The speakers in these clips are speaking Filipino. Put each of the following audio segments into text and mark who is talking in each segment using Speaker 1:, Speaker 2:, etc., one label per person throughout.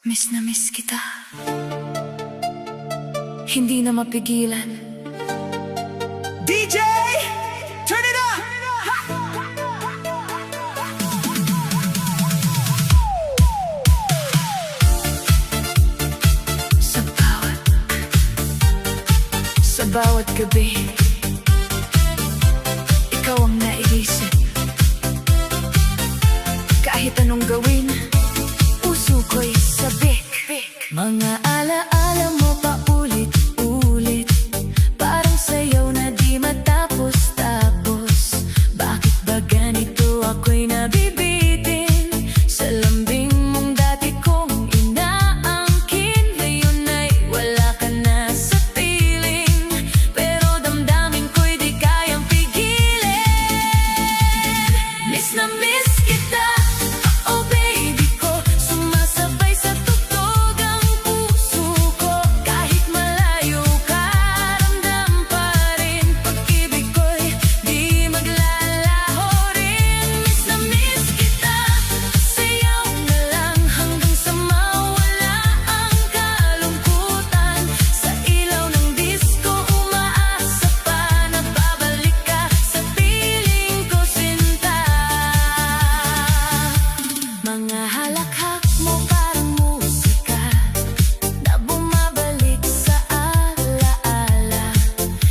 Speaker 1: Miss na miss kita, hindi na mapigilan.
Speaker 2: DJ, turn it up!
Speaker 1: Sa bawat gabi, ikaw ang naiisip. Kahit anong gawin, puso ko'y sabik. Mga alaala mo pa ulit-ulit, parang sayaw na di matapos-tapos. Bakit ba ganito ako'y nabibitin sa lambing mong dati kong inaangkin? Ngayon ay wala ka na sa piling, pero damdamin ko'y di kayang pigilin. Miss na miss kita, oh baby ko, sumasabay sa tugtog ang puso ko. Kahit malayo ka, ramdam pa rin, pag-ibig ko'y di maglalaho rin. Miss na miss kita, sayaw na lang hanggang sa mawala ang kalungkutan. Sa ilaw ng disco, umaasa pa na babalik ka sa piling ko, sinta. Mga halakhak mo parang musika na bumabalik sa alaala.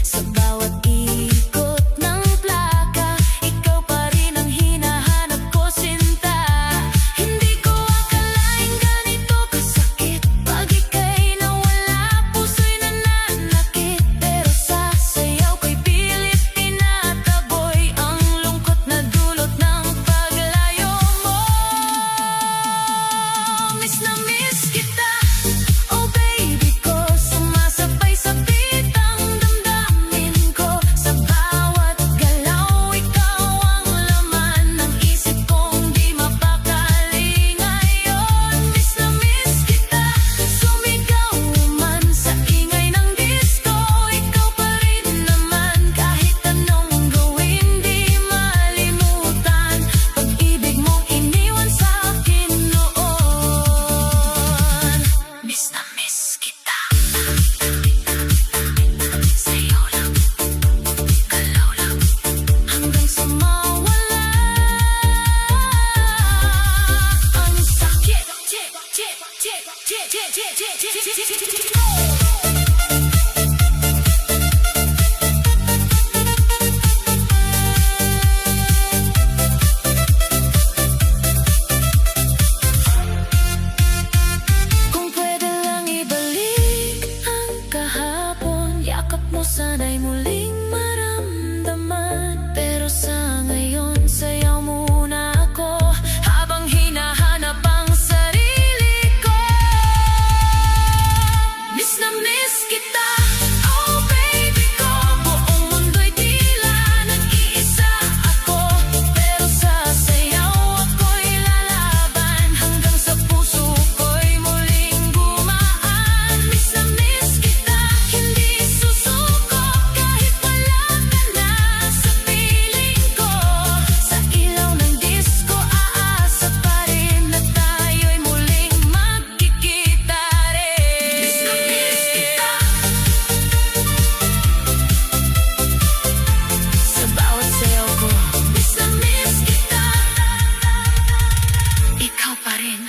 Speaker 1: Sa bawat ikot ng plaka, ikaw pa rin ang hinahanap ko, sinta. Hindi ko akalaing ganito kasakit, pag ika'y nawala, puso'y nananakit. Pero sa sayaw ko'y pilit tinataboy ang lungkot na dulot ng paglayo mo. Miss na miss kita, oh baby ko, sumasabay sa beat ang damdamin ko. Sa bawat galaw, ikaw ang laman ng isip kong di mapakali ngayon. Miss na miss kita, sumigaw man sa ingay ng disco, ikaw pa rin naman. Kahit anong gawin, di malimutan pag-ibig mong iniwan sa akin noon. Miss na miss kita, sayaw lang, galaw lang, hanggang sa mawala ang sakit. Kung pwede lang ibalik ang kahapon, yakap mo sana'y muling maramdaman. Pero sa ngayon, sayaw muna ako habang hinahanap ang sarili ko. Miss na miss kita, oh baby ko, buong mundo'y tila nag-iisa ako. Pero sa sayaw ako'y lalaban hanggang sa puso ko'y muling gumaan. Miss na miss kita, hindi susuko kahit wala ka na sa piling ko. Sa ilaw ng disco, aasa pa rin na tayo'y muling magkikita rin. Miss na miss kita, sa bawat sayaw ko. Miss na miss kita, ikaw pa rin.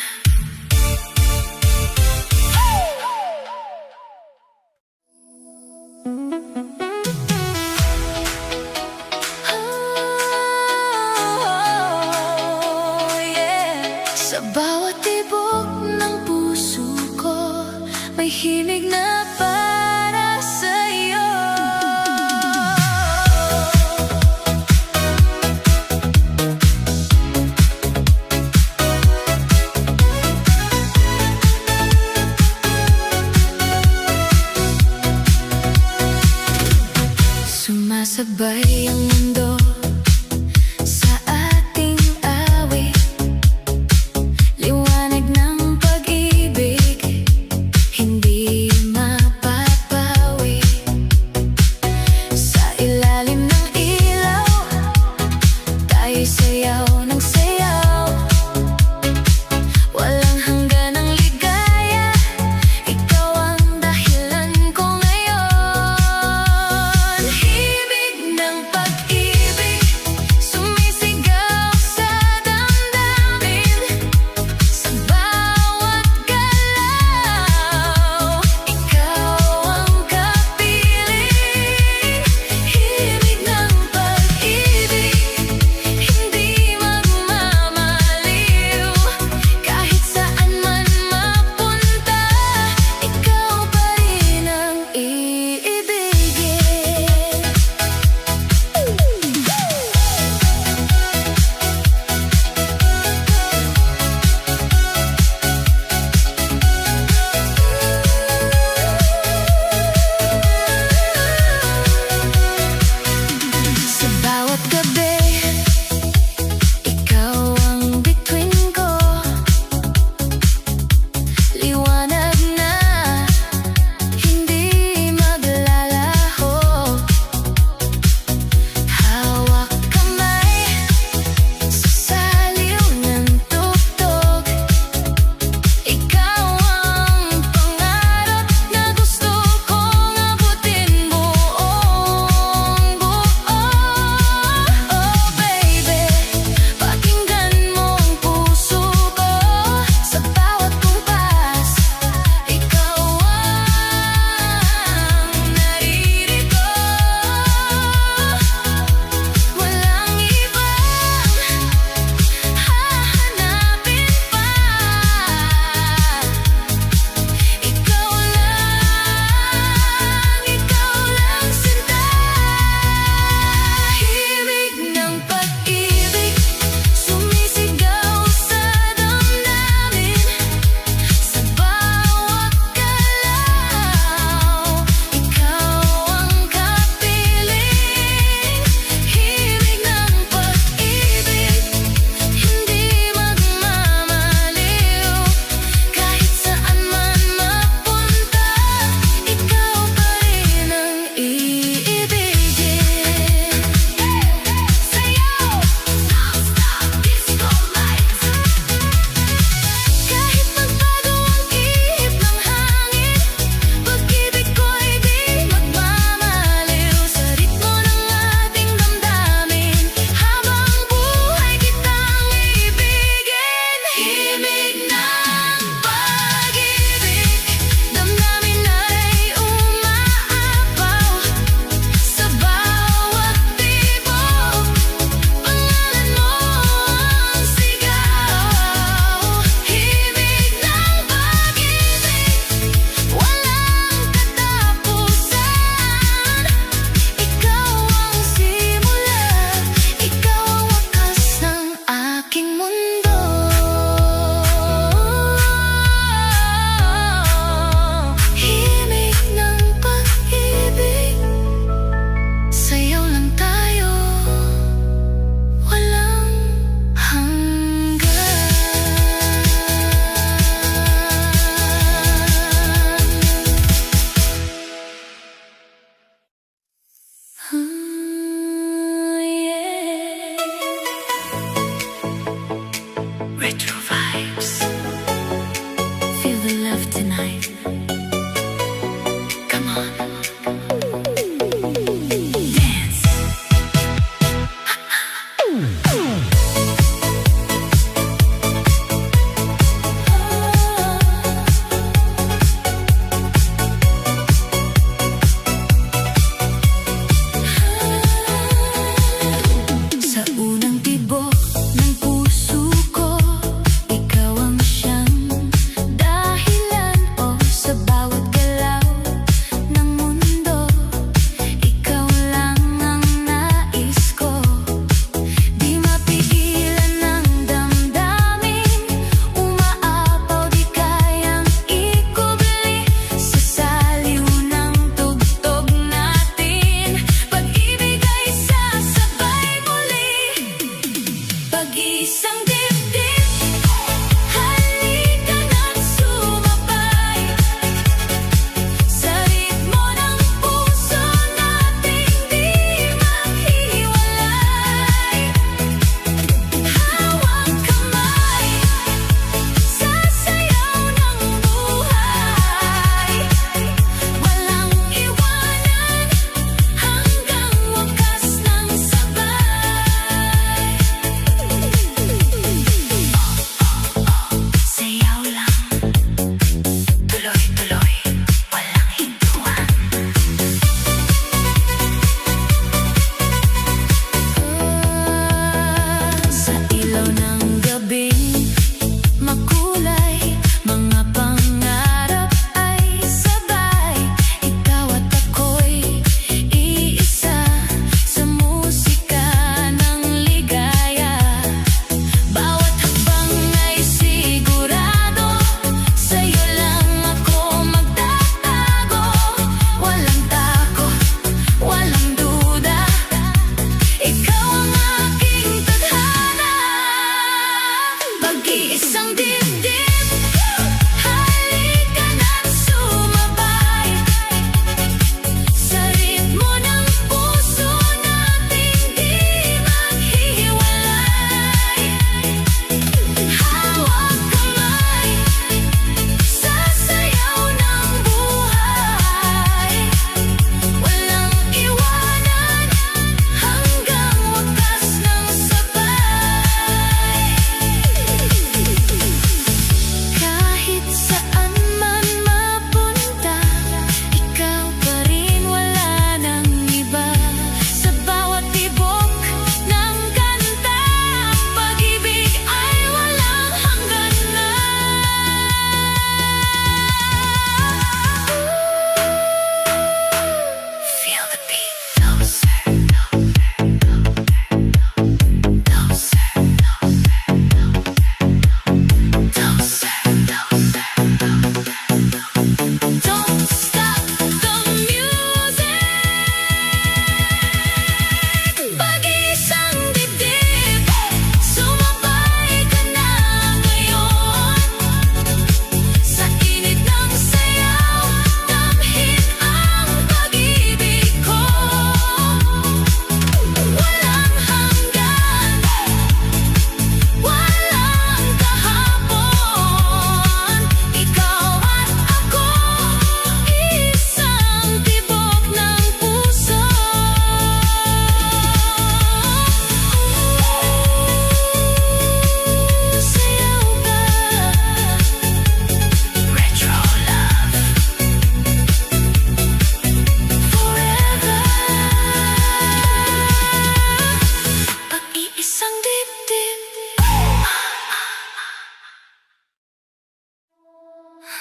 Speaker 1: Oh, yeah. Sa bawat tibok ng puso ko, may himig na para sa'yo. Sumasabay ang mundo sa ating awit, liwanag ng pag-ibig, hindi mapapawi. Sa ilalim ng ilaw, tayo'y sayaw ng sayaw. Walang hanggan ang ligaya. feel the love tonight. Come on. Dance. Sa unang tibok ng puso ko, ikaw ang siyang dahilan, o sa bawat galaw ng mundo, ikaw lang ang nais ko. Di mapigilan ng damdamin, umaapaw di kayang ikubli, sa saliw ng tugtog natin, pag-ibig ay sasabay muli. Pag-isang dibdib, halika na't sumabay, sa ritmo ng puso nating di maghiwalay. Hawak kamay, sasayaw ng buhay, walang iwanan, hanggang wakas ng sabay. Sayaw lang, tuloy-tuloy, walang hintuan. Sa ilaw ng gabing makulay, mga pangarap ay sabay, ikaw at ako'y iisa, sa musika ng ligaya. Bawat hakbang ay sigurado, sa'yo lang ako magtatago, walang takot, walang duda, ikaw ang aking tadhana. Pag-iisang dibdib, halika na't sumabay, sa ritmo ng puso nating di maghihiwalay. Hawak kamay, sasayaw ng buhay, walang iwanan, hanggang wakas ng sabay. Kahit saan man mapunta, ikaw pa rin, wala nang iba, sa bawat tibok ng kanta, pag-ibig ay walang hangganan. Feel the beat, closer, don't stop the music. Pag-iisang dibdib, sumabay ka na ngayon, sa init ng sayaw, damhin ang pag-ibig ko. Walang hanggan, walang kahapon, ikaw at ako, isang tibok ng puso. Sayaw ka, retro love, forever. Pag-iisang dibdib.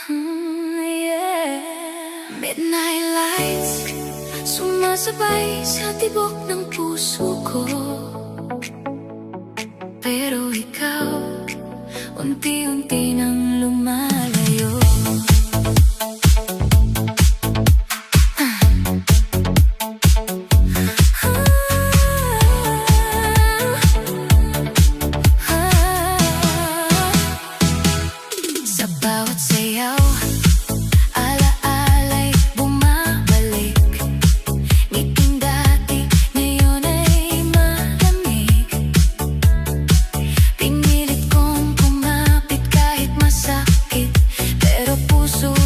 Speaker 1: Yeah. Midnight lights, sumasabay sa tibok ng puso ko, pero ikaw, unti-unti nang lumalayo. Sa bawat sayaw, ala-ala'y bumabalik, ngiting dati, ngayon ay malamig. Pinilit kong kumapit kahit puso